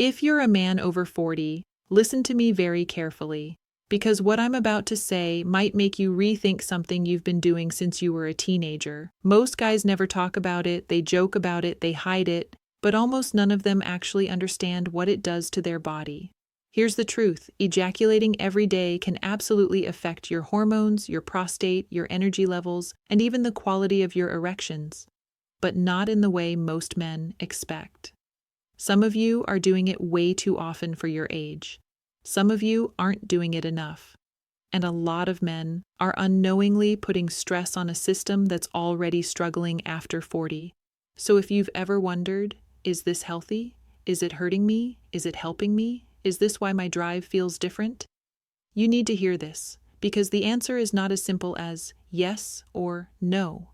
If you're a man over 40, listen to me very carefully, because what I'm about to say might make you rethink something you've been doing since you were a teenager. Most guys never talk about it, they joke about it, they hide it, but almost none of them actually understand what it does to their body. Here's the truth: ejaculating every day can absolutely affect your hormones, your prostate, your energy levels, and even the quality of your erections, but not in the way most men expect. Some of you are doing it way too often for your age. Some of you aren't doing it enough. And a lot of men are unknowingly putting stress on a system that's already struggling after 40. So if you've ever wondered, is this healthy? Is it hurting me? Is it helping me? Is this why my drive feels different? You need to hear this, because the answer is not as simple as yes or no,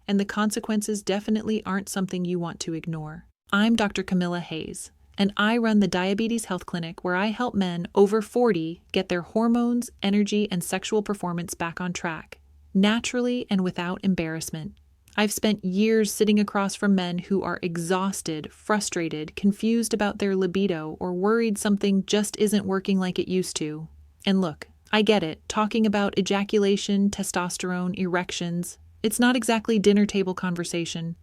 and the consequences definitely aren't something you want to ignore. I'm Dr. Camilla Hayes, and I run the Diabetes Health Clinic where I help men over 40 get their hormones, energy, and sexual performance back on track, naturally and without embarrassment. I've spent years sitting across from men who are exhausted, frustrated, confused about their libido, or worried something just isn't working like it used to. And look, I get it, talking about ejaculation, testosterone, erections, it's not exactly dinner table conversation.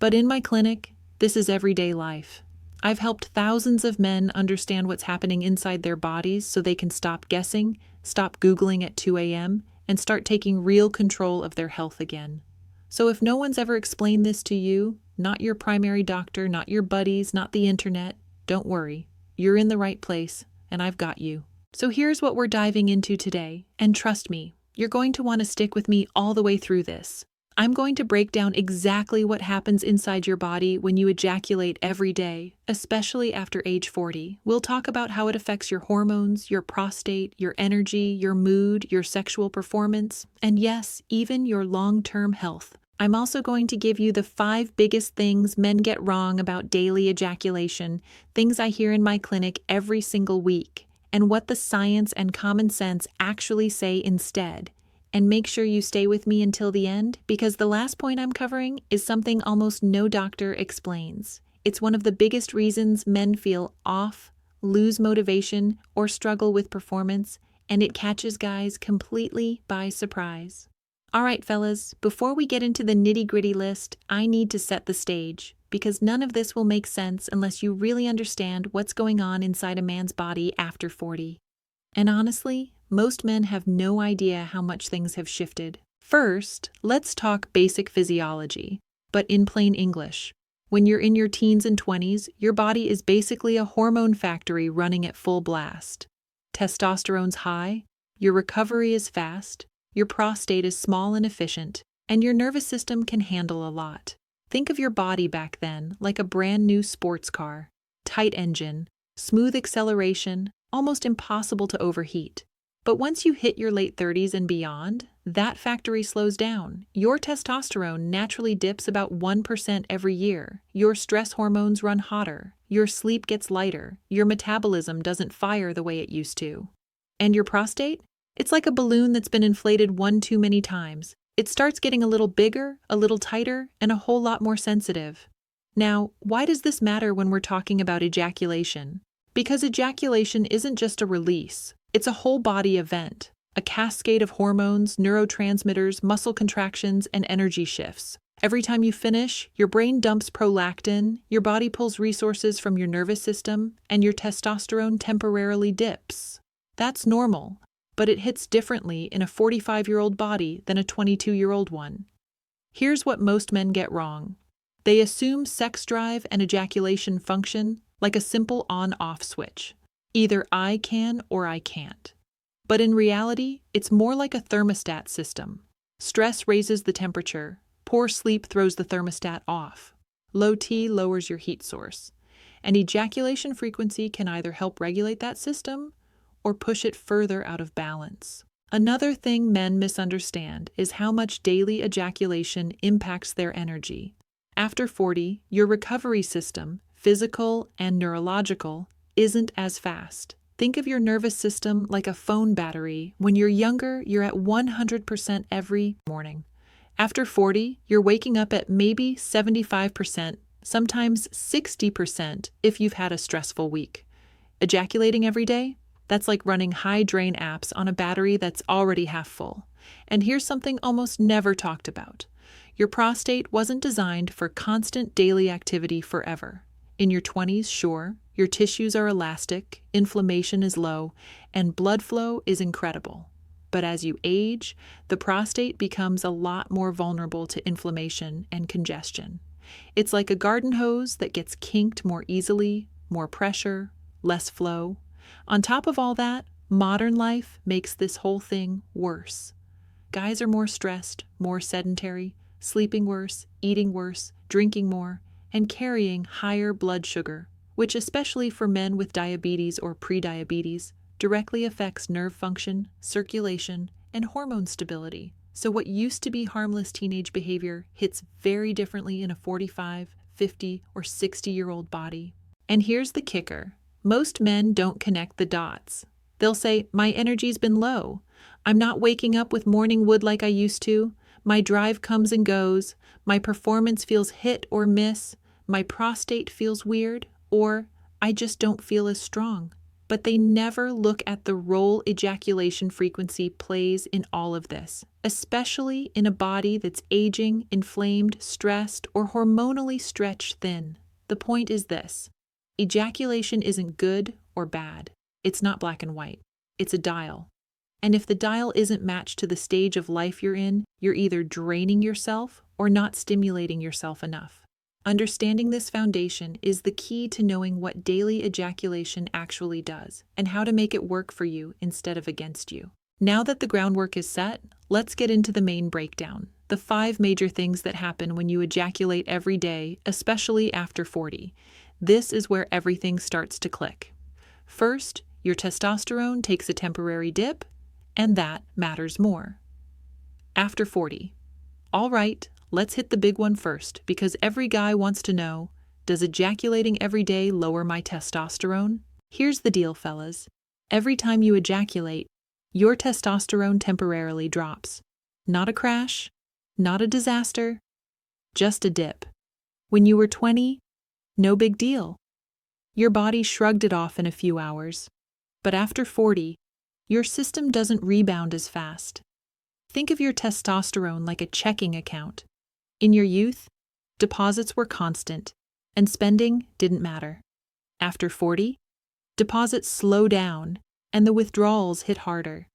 But in my clinic, this is everyday life. I've helped thousands of men understand what's happening inside their bodies so they can stop guessing, stop Googling at 2 a.m., and start taking real control of their health again. So if no one's ever explained this to you, not your primary doctor, not your buddies, not the internet, don't worry. You're in the right place, and I've got you. So here's what we're diving into today, and trust me, you're going to want to stick with me all the way through this. I'm going to break down exactly what happens inside your body when you ejaculate every day, especially after age 40. We'll talk about how it affects your hormones, your prostate, your energy, your mood, your sexual performance, and yes, even your long-term health. I'm also going to give you the 5 biggest things men get wrong about daily ejaculation, things I hear in my clinic every single week, and what the science and common sense actually say instead. And make sure you stay with me until the end, because the last point I'm covering is something almost no doctor explains. It's one of the biggest reasons men feel off, lose motivation, or struggle with performance, and it catches guys completely by surprise. All right, fellas, before we get into the nitty-gritty list, I need to set the stage, because none of this will make sense unless you really understand what's going on inside a man's body after 40. And honestly, most men have no idea how much things have shifted. First, let's talk basic physiology, but in plain English. When you're in your teens and 20s, your body is basically a hormone factory running at full blast. Testosterone's high, your recovery is fast, your prostate is small and efficient, and your nervous system can handle a lot. Think of your body back then like a brand new sports car. Tight engine, smooth acceleration, almost impossible to overheat. But once you hit your late 30s and beyond, that factory slows down. Your testosterone naturally dips about 1% every year. Your stress hormones run hotter. Your sleep gets lighter. Your metabolism doesn't fire the way it used to. And your prostate? It's like a balloon that's been inflated one too many times. It starts getting a little bigger, a little tighter, and a whole lot more sensitive. Now, why does this matter when we're talking about ejaculation? Because ejaculation isn't just a release. It's a whole body event, a cascade of hormones, neurotransmitters, muscle contractions, and energy shifts. Every time you finish, your brain dumps prolactin, your body pulls resources from your nervous system, and your testosterone temporarily dips. That's normal, but it hits differently in a 45-year-old body than a 22-year-old one. Here's what most men get wrong. They assume sex drive and ejaculation function like a simple on-off switch. Either I can or I can't. But in reality, it's more like a thermostat system. Stress raises the temperature. Poor sleep throws the thermostat off. Low T lowers your heat source. And ejaculation frequency can either help regulate that system or push it further out of balance. Another thing men misunderstand is how much daily ejaculation impacts their energy. After 40, your recovery system, physical and neurological, isn't as fast. Think of your nervous system like a phone battery. When you're younger, you're at 100% every morning. After 40, you're waking up at maybe 75%, sometimes 60% if you've had a stressful week. Ejaculating every day? That's like running high drain apps on a battery that's already half full. And here's something almost never talked about. Your prostate wasn't designed for constant daily activity forever. In your 20s, sure, your tissues are elastic, inflammation is low, and blood flow is incredible. But as you age, the prostate becomes a lot more vulnerable to inflammation and congestion. It's like a garden hose that gets kinked more easily, more pressure, less flow. On top of all that, modern life makes this whole thing worse. Guys are more stressed, more sedentary, sleeping worse, eating worse, drinking more, and carrying higher blood sugar, which, especially for men with diabetes or prediabetes, directly affects nerve function, circulation, and hormone stability. So what used to be harmless teenage behavior hits very differently in a 45, 50, or 60-year-old body. And here's the kicker. Most men don't connect the dots. They'll say, my energy's been low. I'm not waking up with morning wood like I used to. My drive comes and goes. My performance feels hit or miss. My prostate feels weird. Or I just don't feel as strong. But they never look at the role ejaculation frequency plays in all of this, especially in a body that's aging, inflamed, stressed, or hormonally stretched thin. The point is this. Ejaculation isn't good or bad. It's not black and white. It's a dial. And if the dial isn't matched to the stage of life you're in, you're either draining yourself or not stimulating yourself enough. Understanding this foundation is the key to knowing what daily ejaculation actually does and how to make it work for you instead of against you. Now that the groundwork is set, let's get into the main breakdown. The 5 major things that happen when you ejaculate every day, especially after 40. This is where everything starts to click. First, your testosterone takes a temporary dip, and that matters more. After 40. All right, let's hit the big one first, because every guy wants to know, does ejaculating every day lower my testosterone? Here's the deal, fellas. Every time you ejaculate, your testosterone temporarily drops. Not a crash, not a disaster, just a dip. When you were 20, no big deal. Your body shrugged it off in a few hours. But after 40, your system doesn't rebound as fast. Think of your testosterone like a checking account. In your youth, deposits were constant, and spending didn't matter. After 40, deposits slow down, and the withdrawals hit harder.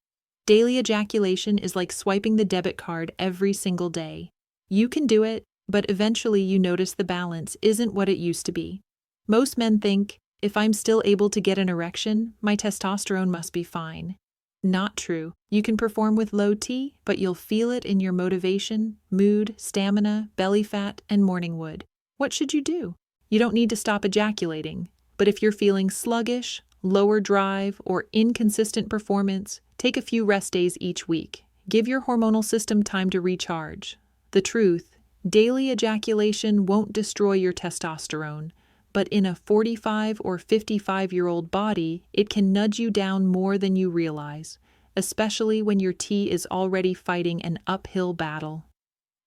Daily ejaculation is like swiping the debit card every single day. You can do it, but eventually you notice the balance isn't what it used to be. Most men think, if I'm still able to get an erection, my testosterone must be fine. Not true. You can perform with low T, but you'll feel it in your motivation, mood, stamina, belly fat, and morning wood. What should you do? You don't need to stop ejaculating, but if you're feeling sluggish, lower drive, or inconsistent performance, take a few rest days each week. Give your hormonal system time to recharge. The truth, daily ejaculation won't destroy your testosterone, but in a 45 or 55-year-old body, it can nudge you down more than you realize, especially when your T is already fighting an uphill battle.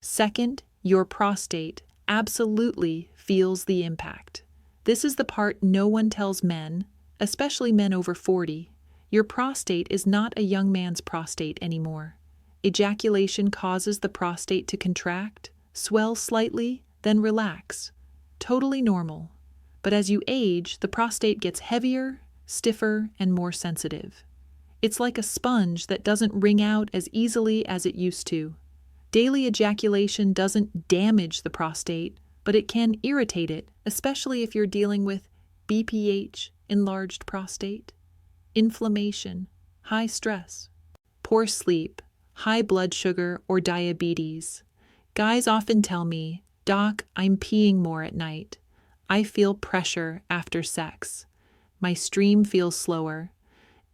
Second, your prostate absolutely feels the impact. This is the part no one tells men, especially men over 40. Your prostate is not a young man's prostate anymore. Ejaculation causes the prostate to contract, swell slightly, then relax. Totally normal. But as you age, the prostate gets heavier, stiffer, and more sensitive. It's like a sponge that doesn't wring out as easily as it used to. Daily ejaculation doesn't damage the prostate, but it can irritate it, especially if you're dealing with BPH, enlarged prostate, inflammation, high stress, poor sleep, high blood sugar, or diabetes. Guys often tell me, "Doc, I'm peeing more at night. I feel pressure after sex. My stream feels slower."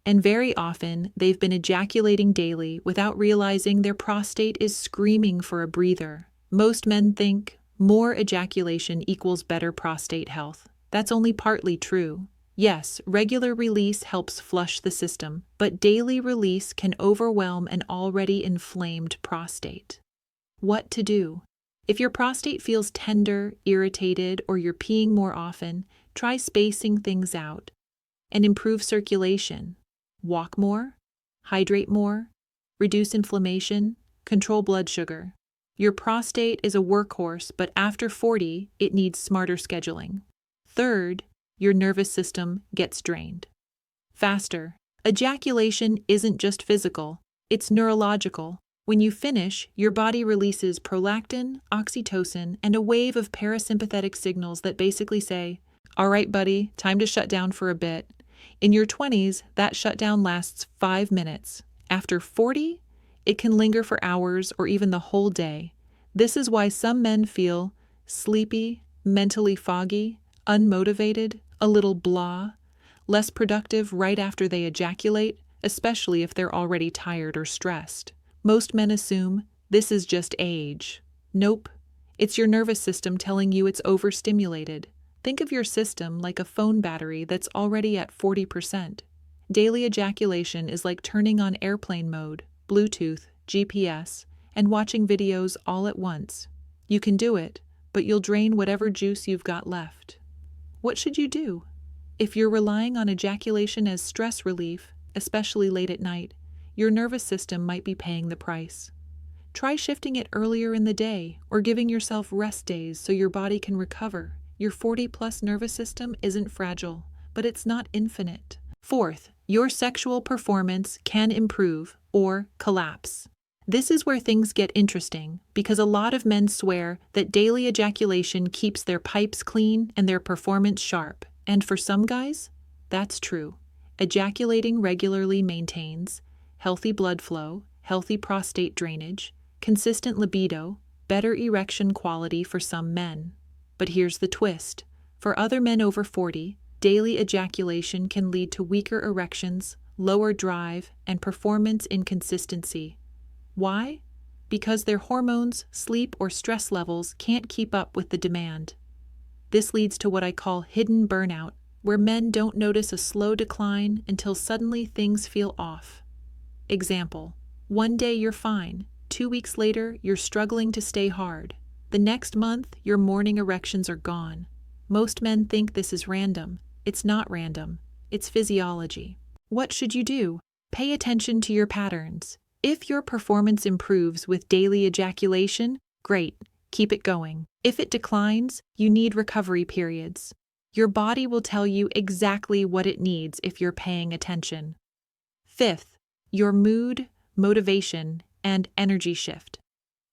And very often, they've been ejaculating daily without realizing their prostate is screaming for a breather. Most men think more ejaculation equals better prostate health. That's only partly true. Yes, regular release helps flush the system, but daily release can overwhelm an already inflamed prostate. What to do? If your prostate feels tender, irritated, or you're peeing more often, try spacing things out. and improve circulation. Walk more, hydrate more, reduce inflammation, control blood sugar. Your prostate is a workhorse, but after 40, it needs smarter scheduling. Third, your nervous system gets drained. Faster. Ejaculation isn't just physical, it's neurological. When you finish, your body releases prolactin, oxytocin, and a wave of parasympathetic signals that basically say, "All right, buddy, time to shut down for a bit." In your 20s, that shutdown lasts 5 minutes. After 40, it can linger for hours or even the whole day. This is why some men feel sleepy, mentally foggy, unmotivated, a little blah, less productive right after they ejaculate, especially if they're already tired or stressed. Most men assume this is just age. Nope, it's your nervous system telling you it's overstimulated. Think of your system like a phone battery that's already at 40%. Daily ejaculation is like turning on airplane mode, Bluetooth, GPS, and watching videos all at once. You can do it, but you'll drain whatever juice you've got left. What should you do? If you're relying on ejaculation as stress relief, especially late at night, your nervous system might be paying the price. Try shifting it earlier in the day or giving yourself rest days so your body can recover. Your 40-plus nervous system isn't fragile, but it's not infinite. Fourth, your sexual performance can improve or collapse. This is where things get interesting because a lot of men swear that daily ejaculation keeps their pipes clean and their performance sharp. And for some guys, that's true. Ejaculating regularly maintains healthy blood flow, healthy prostate drainage, consistent libido, better erection quality for some men. But here's the twist. For other men over 40, daily ejaculation can lead to weaker erections, lower drive, and performance inconsistency. Why? Because their hormones, sleep, or stress levels can't keep up with the demand. This leads to what I call hidden burnout, where men don't notice a slow decline until suddenly things feel off. Example: one day you're fine, 2 weeks later you're struggling to stay hard. The next month, your morning erections are gone. Most men think this is random. It's not random. It's physiology. What should you do? Pay attention to your patterns. If your performance improves with daily ejaculation, great, keep it going. If it declines, you need recovery periods. Your body will tell you exactly what it needs if you're paying attention. Fifth, your mood, motivation, and energy shift.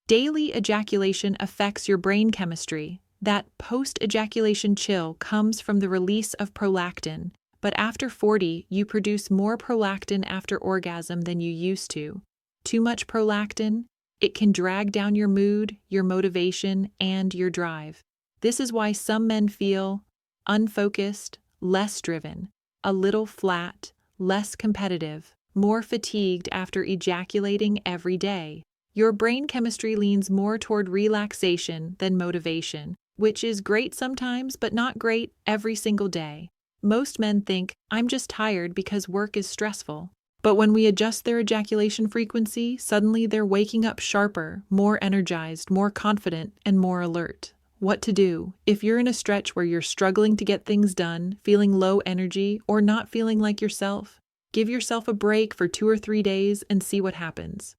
Daily ejaculation affects your brain chemistry. That post-ejaculation chill comes from the release of prolactin, but after 40, you produce more prolactin after orgasm than you used to. Too much prolactin, it can drag down your mood, your motivation, and your drive. This is why some men feel unfocused, less driven, a little flat, less competitive, more fatigued after ejaculating every day. Your brain chemistry leans more toward relaxation than motivation, which is great sometimes but not great every single day. Most men think, I'm just tired because work is stressful. But when we adjust their ejaculation frequency, suddenly they're waking up sharper, more energized, more confident, and more alert. What to do? If you're in a stretch where you're struggling to get things done, feeling low energy, or not feeling like yourself, give yourself a break for 2 or 3 days and see what happens.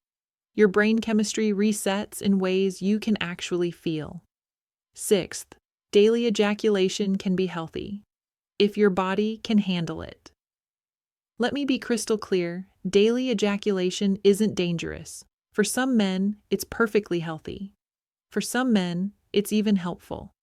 Your brain chemistry resets in ways you can actually feel. Sixth, daily ejaculation can be healthy, if your body can handle it. Let me be crystal clear, daily ejaculation isn't dangerous. For some men, it's perfectly healthy. For some men, it's even helpful.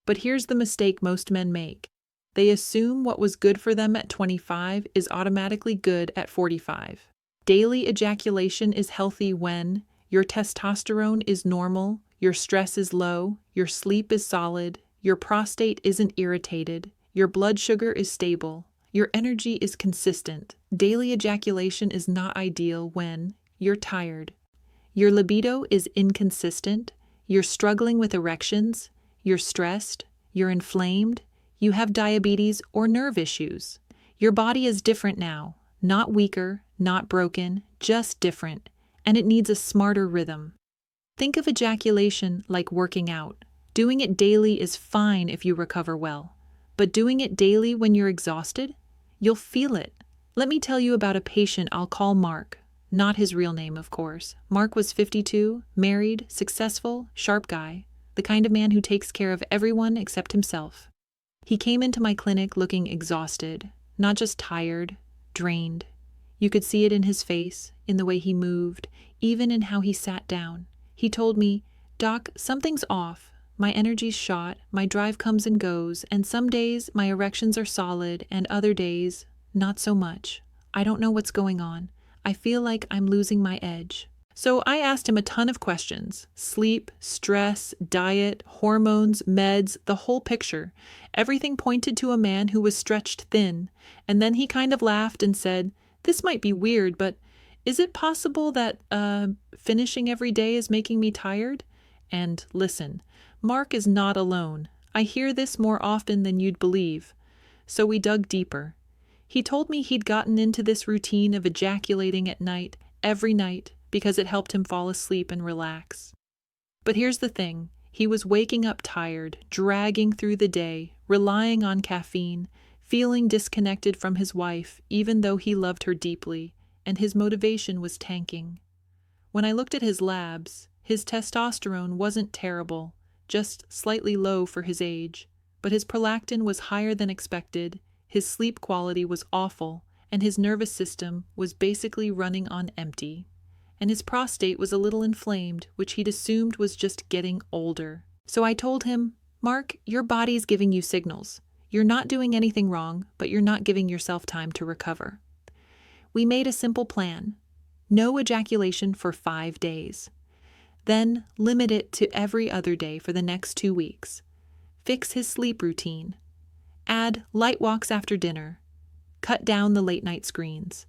But here's the mistake most men make. They assume what was good for them at 25 is automatically good at 45. Daily ejaculation is healthy when your testosterone is normal, your stress is low, your sleep is solid, your prostate isn't irritated, your blood sugar is stable, your energy is consistent. Daily ejaculation is not ideal when you're tired, your libido is inconsistent, you're struggling with erections, you're stressed, you're inflamed, you have diabetes or nerve issues. Your body is different now, not weaker, not broken, just different, and it needs a smarter rhythm. Think of ejaculation like working out. Doing it daily is fine if you recover well, but doing it daily when you're exhausted? You'll feel it. Let me tell you about a patient I'll call Mark. Not his real name, of course. Mark was 52, married, successful, sharp guy, the kind of man who takes care of everyone except himself. He came into my clinic looking exhausted, not just tired, drained. You could see it in his face, in the way he moved, even in how he sat down. He told me, "Doc, something's off. My energy's shot, my drive comes and goes, and some days my erections are solid, and other days, not so much. I don't know what's going on. I feel like I'm losing my edge." So I asked him a ton of questions: sleep, stress, diet, hormones, meds, the whole picture. Everything pointed to a man who was stretched thin. And then he kind of laughed and said, "This might be weird, but is it possible that finishing every day is making me tired?" And listen, Mark is not alone. I hear this more often than you'd believe. So we dug deeper. He told me he'd gotten into this routine of ejaculating at night, every night, because it helped him fall asleep and relax. But here's the thing. He was waking up tired, dragging through the day, relying on caffeine, feeling disconnected from his wife, even though he loved her deeply, and his motivation was tanking. When I looked at his labs, his testosterone wasn't terrible, just slightly low for his age, but his prolactin was higher than expected, his sleep quality was awful, and his nervous system was basically running on empty. And his prostate was a little inflamed, which he'd assumed was just getting older. So I told him, "Mark, your body's giving you signals. You're not doing anything wrong, but you're not giving yourself time to recover." We made a simple plan. No ejaculation for 5 days. Then limit it to every other day for the next 2 weeks. Fix his sleep routine. Add light walks after dinner. Cut down the late-night screens.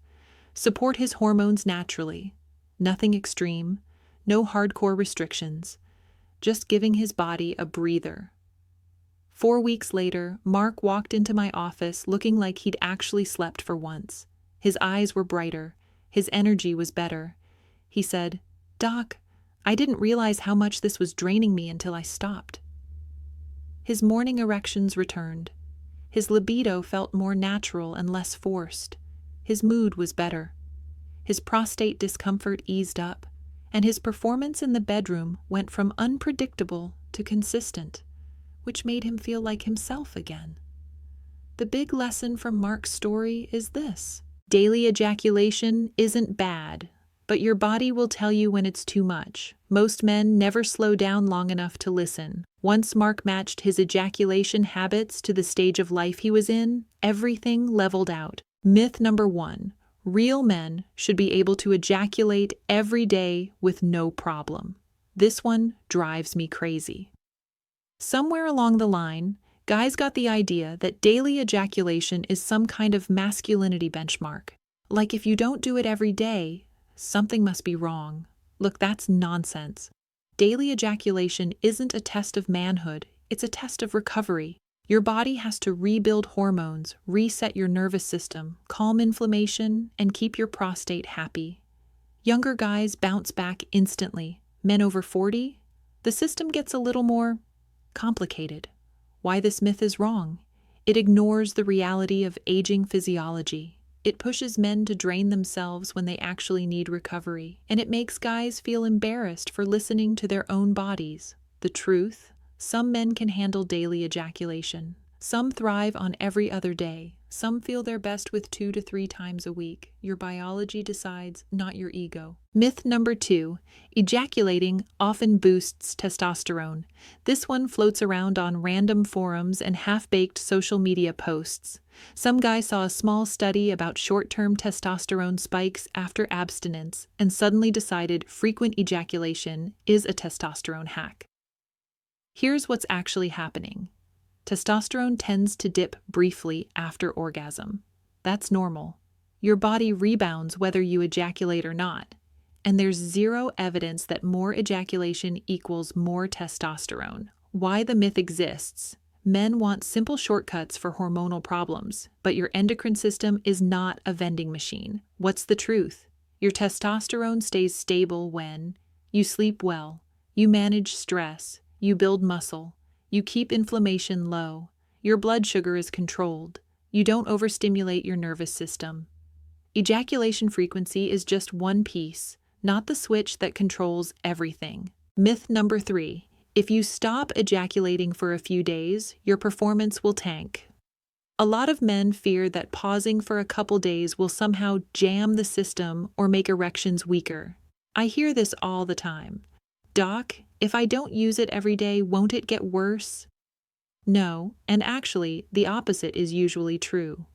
Support his hormones naturally. Nothing extreme, no hardcore restrictions, just giving his body a breather. 4 weeks later, Mark walked into my office looking like he'd actually slept for once. His eyes were brighter, his energy was better. He said, "Doc, I didn't realize how much this was draining me until I stopped." His morning erections returned. His libido felt more natural and less forced. His mood was better. His prostate discomfort eased up, and his performance in the bedroom went from unpredictable to consistent, which made him feel like himself again. The big lesson from Mark's story is this: daily ejaculation isn't bad, but your body will tell you when it's too much. Most men never slow down long enough to listen. Once Mark matched his ejaculation habits to the stage of life he was in, everything leveled out. Myth number 1. Real men should be able to ejaculate every day with no problem. This one drives me crazy. Somewhere along the line, guys got the idea that daily ejaculation is some kind of masculinity benchmark. Like if you don't do it every day, something must be wrong. Look, that's nonsense. Daily ejaculation isn't a test of manhood, it's a test of recovery. Your body has to rebuild hormones, reset your nervous system, calm inflammation, and keep your prostate happy. Younger guys bounce back instantly. Men over 40, the system gets a little more complicated. Why this myth is wrong? It ignores the reality of aging physiology. It pushes men to drain themselves when they actually need recovery, and it makes guys feel embarrassed for listening to their own bodies. The truth: some men can handle daily ejaculation. Some thrive on every other day. Some feel their best with 2 to 3 times a week. Your biology decides, not your ego. Myth number 2. Ejaculating often boosts testosterone. This one floats around on random forums and half-baked social media posts. Some guy saw a small study about short-term testosterone spikes after abstinence and suddenly decided frequent ejaculation is a testosterone hack. Here's what's actually happening. Testosterone tends to dip briefly after orgasm. That's normal. Your body rebounds whether you ejaculate or not. And there's zero evidence that more ejaculation equals more testosterone. Why the myth exists: men want simple shortcuts for hormonal problems, but your endocrine system is not a vending machine. What's the truth? Your testosterone stays stable when you sleep well, you manage stress, you build muscle, you keep inflammation low, your blood sugar is controlled, You don't overstimulate your nervous system. Ejaculation frequency is just one piece, not the switch that controls everything. Myth number 3. If you stop ejaculating for a few days, your performance will tank. A lot of men fear that pausing for a couple days will somehow jam the system or make erections weaker. I hear this all the time. Doc, if I don't use it every day, won't it get worse? No, and actually, the opposite is usually true.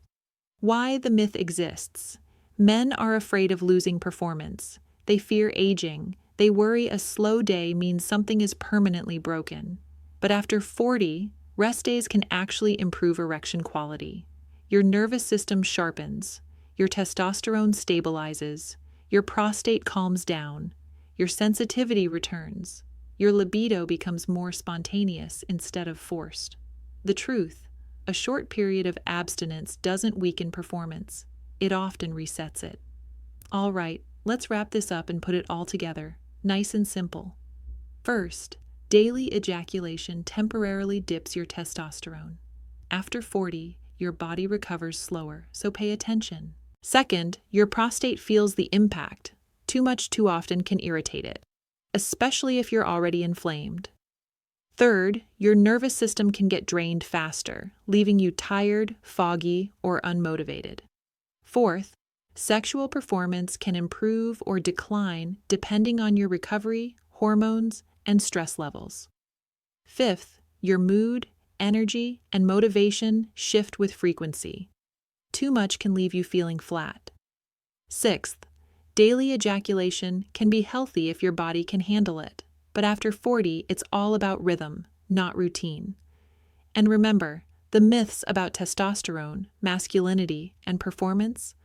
Why the myth exists. Men are afraid of losing performance. They fear aging. They worry a slow day means something is permanently broken. But after 40, rest days can actually improve erection quality. Your nervous system sharpens. Your testosterone stabilizes. Your prostate calms down. Your sensitivity returns. Your libido becomes more spontaneous instead of forced. The truth, a short period of abstinence doesn't weaken performance. It often resets it. All right, let's wrap this up and put it all together, nice and simple. First, daily ejaculation temporarily dips your testosterone. After 40, your body recovers slower, so pay attention. Second, your prostate feels the impact. Too much too often can irritate it, especially if you're already inflamed. Third, your nervous system can get drained faster, leaving you tired, foggy, or unmotivated. Fourth, sexual performance can improve or decline depending on your recovery, hormones, and stress levels. Fifth, your mood, energy, and motivation shift with frequency. Too much can leave you feeling flat. Sixth, daily ejaculation can be healthy if your body can handle it, but after 40, it's all about rhythm, not routine. And remember, the myths about testosterone, masculinity, and performance,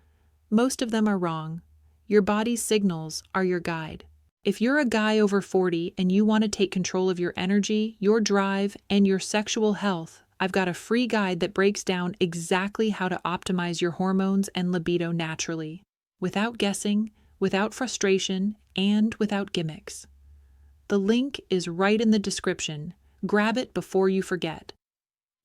most of them are wrong. Your body's signals are your guide. If you're a guy over 40 and you want to take control of your energy, your drive, and your sexual health, I've got a free guide that breaks down exactly how to optimize your hormones and libido naturally, without guessing, without frustration, and without gimmicks. The link is right in the description. Grab it before you forget.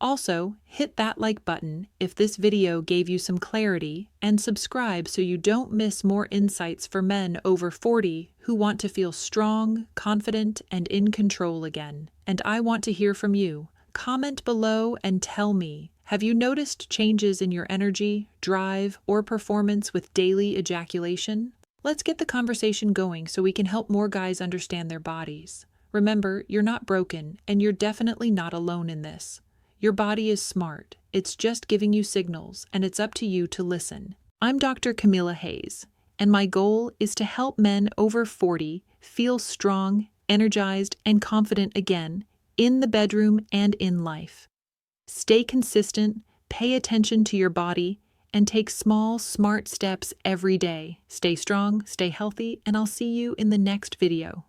Also, hit that like button if this video gave you some clarity, and subscribe so you don't miss more insights for men over 40 who want to feel strong, confident, and in control again. And I want to hear from you. Comment below and tell me, have you noticed changes in your energy, drive, or performance with daily ejaculation? Let's get the conversation going so we can help more guys understand their bodies. Remember, you're not broken, and you're definitely not alone in this. Your body is smart. It's just giving you signals, and it's up to you to listen. I'm Dr. Camilla Hayes, and my goal is to help men over 40 feel strong, energized, and confident again in the bedroom and in life. Stay consistent, pay attention to your body, and take small, smart steps every day. Stay strong, stay healthy, and I'll see you in the next video.